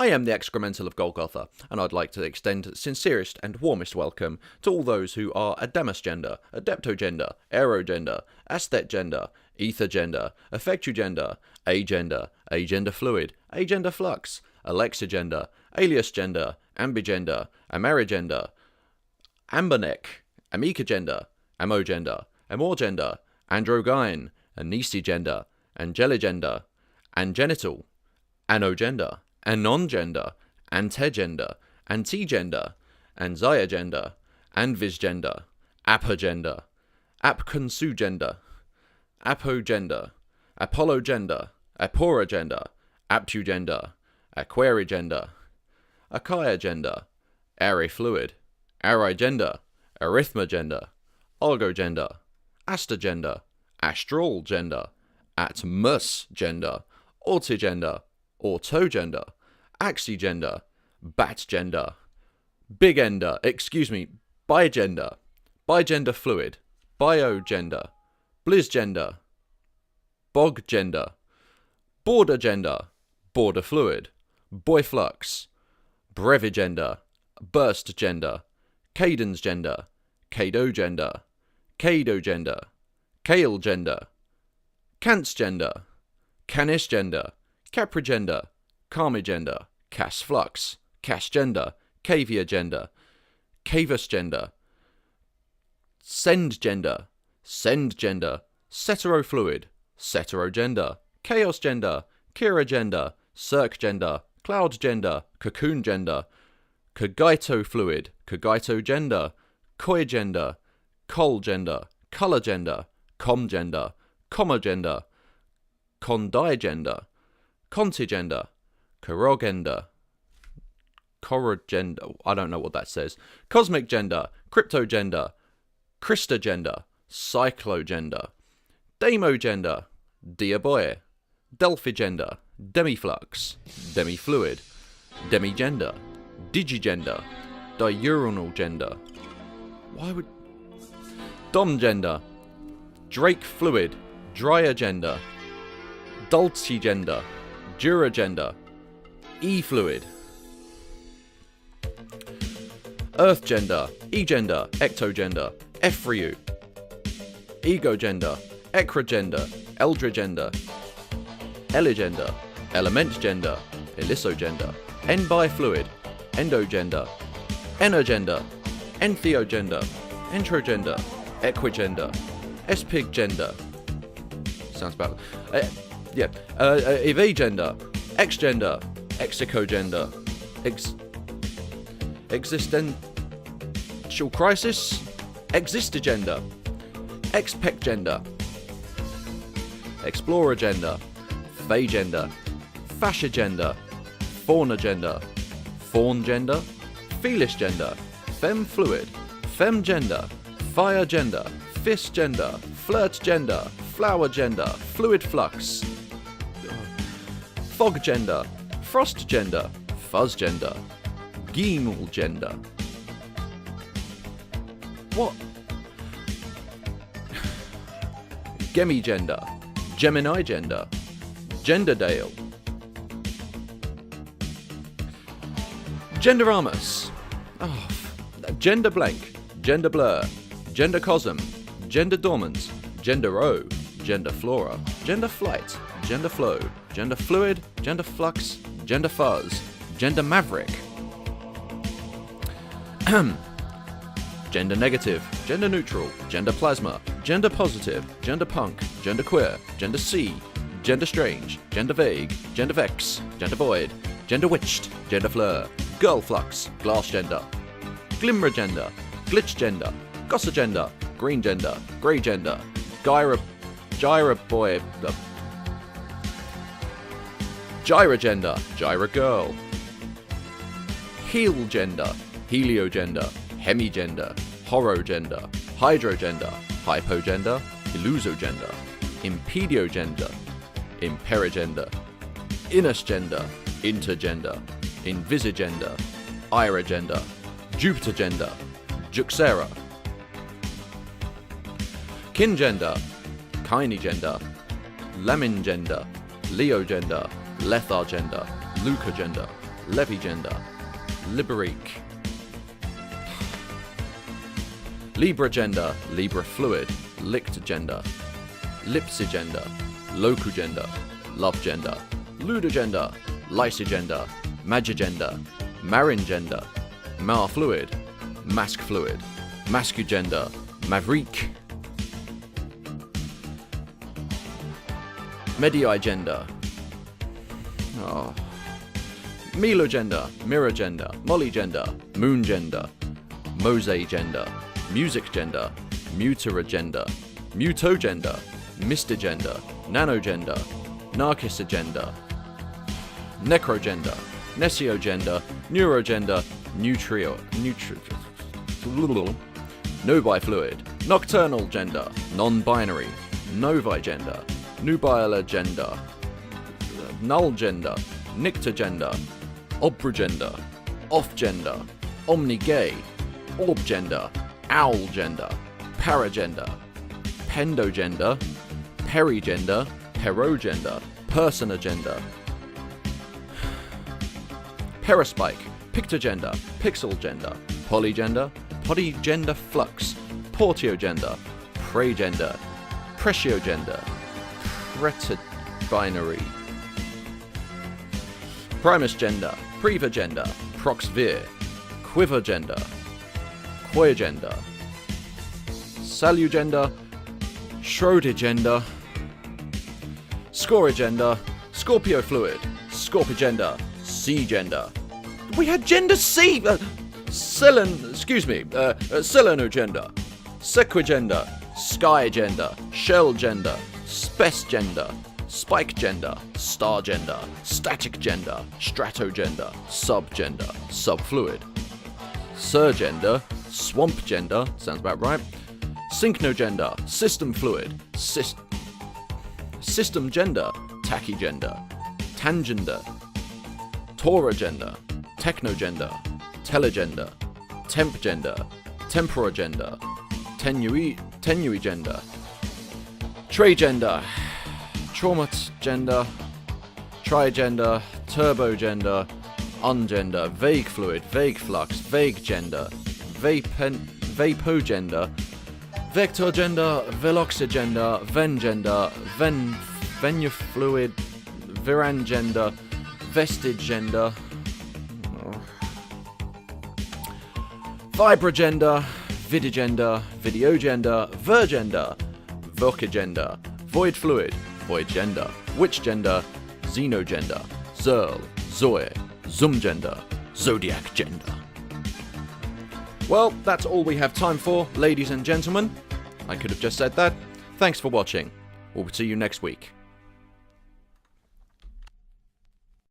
I am the Excremental of Golgotha, and I'd like to extend sincerest and warmest welcome to all those who are Adamus gender, Adepto gender, Aero gender, Asthet gender, Ether gender, Effectu gender, agender fluid, agender flux, Alexa gender, alias gender, ambigender, amarigender, amberneck, amica gender, amogender, amorgender, androgyne, anestigender, angeligender, angenital, anogender, anon-gender, antegender, antigender, anxiogender, anvisgender, apogender, apconsugender, apogender, apollogender, aporogender, aptugender, aquarigender, achiogender, arifluid, arigender, arithmogender, olgogender, astrogender, astral gender, atmos-gender, ortigender, autogender, axigender, batgender, bigender, bigender fluid, biogender, blizzgender, boggender, border fluid, boyflux, brevigender, burst gender, cadence gender, cadogender, cadogender, calegender, cantsgender, canisgender, caprigender, carmigender, casflux, casgender, caviagender, cavusgender, sendgender, ceterofluid, ceterogender, chaosgender, kiragender, circgender, cloudgender, cocoongender, cogitofluid, cogitogender, coigender, colgender, colorgender, comgender, comogender, condigender, contigender, corrogender, I don't know what that says, cosmic gender, cryptogender, Christogender, cyclogender, demogender, diaboy, delphigender, demiflux, demifluid, demigender, digigender, diurnal gender. Why would... domgender, drake fluid, dryagender, dulcigender, duragender, e-fluid, earthgender, egender, ectogender, effriu, egogender, ecrogender, eldrigender, eligender, elementgender, elisogender, en-bifluid, endogender, enogender, entheogender, entrogender, equigender, espigender. Sounds about... evagender, exgender, exicogender, existential crisis, existigender, expecgender, exploragender, phagender, fascigender, faunagender, faungender, felisgender, femfluid, femgender, firegender, fistgender, flirtgender, flowergender, fluid flux, foggender, frostgender, fuzzgender, geenalgender. What? Gemigender, Gemini gender, Genderdale, Gendoramus, Gender blank, Gender blur, Gender cosm, Gender dormant, Gender row, Gender flora, Gender flight, Gender flow, Gender fluid, Gender flux, Gender fuzz, Gender maverick, Gender negative, Gender neutral, Gender plasma, Gender positive, Gender punk, Gender queer, Gender C, Gender strange, Gender vague, Gender vex, Gender void, Gender witched, Gender fleur, girl flux, glass gender, glimmer gender, glitch gender, gosser gender, green gender, grey gender, gyra boy, gyra gender, gyra girl, heel gender, heliogender, hemigender, horogender, hydrogender, hypogender, illusogender, impediogender, imperigender, inusgender, intergender, invisigender, iragender, jupitergender, juxera, kingender, kinegender, lamingender, leogender, lethargender, lucagender, Levigender, Liberique, Libra gender, Libra fluid, Licked gender, Lipsigender, Locugender, Love gender, Ludogender, Lysogender, Magigender, Maringender, Mar fluid, Mask fluid, Mascugender, Maverick, Medii-gender, Milogender, Mirror-gender, Molly-gender, Moon-gender, Mose-gender, Music-gender, Mutera-gender, Muto-gender, Mr-gender, Nano-gender, Narcissa-gender, Necrogender, Nesio-gender, Neurogender, Nobi-fluid, Nocturnal gender, Non-binary, Novi-gender, Nubile gender, Null gender, Nictor gender, Obrogender, Off gender, Omni-gay, Orb gender, Owl gender, Paragender, Pendogender, Perigender, Perogender, Personagender, Perispike, Pictogender, Pixelgender, Polygender, Podygender Flux, Portiogender, Praegender, Preciogender, Pretabinary, Primusgender, Prevagender, Proxvir, Quivergender, Quoyagender, Salugender, Schroedergender, Scorigender, Scorpio Fluid, Scorpigender, C-gender. We had gender C! Selenogender, Sequigender, Skygender, Shellgender, Specgender, Spikegender, Stargender, Staticgender, Stratogender, Subgender, Subfluid, Surgender, Swampgender, sounds about right, Synchnogender, System Fluid, System Gender, Tachygender, Tangender, Taurogender, Technogender, Telegender, Tempgender, Temporagender, Tenuigender, Tragender, Traumatgender, Trigender, Turbogender, Ungender, Vague Fluid, Vague Flux, Vague Gender, Vapogender, Vectorgender, Veloxigender, Vengender, Venufluid, Virangender, Vestigender, Vibrogender, Vidigender, Videogender, Vergender, Vocagender, Void Fluid, Voidgender, Witchgender, Xenogender, Zerl, Zoe, Zoomgender, Zodiac Gender. Well, that's all we have time for, ladies and gentlemen. I could have just said that. Thanks for watching. We'll see you next week.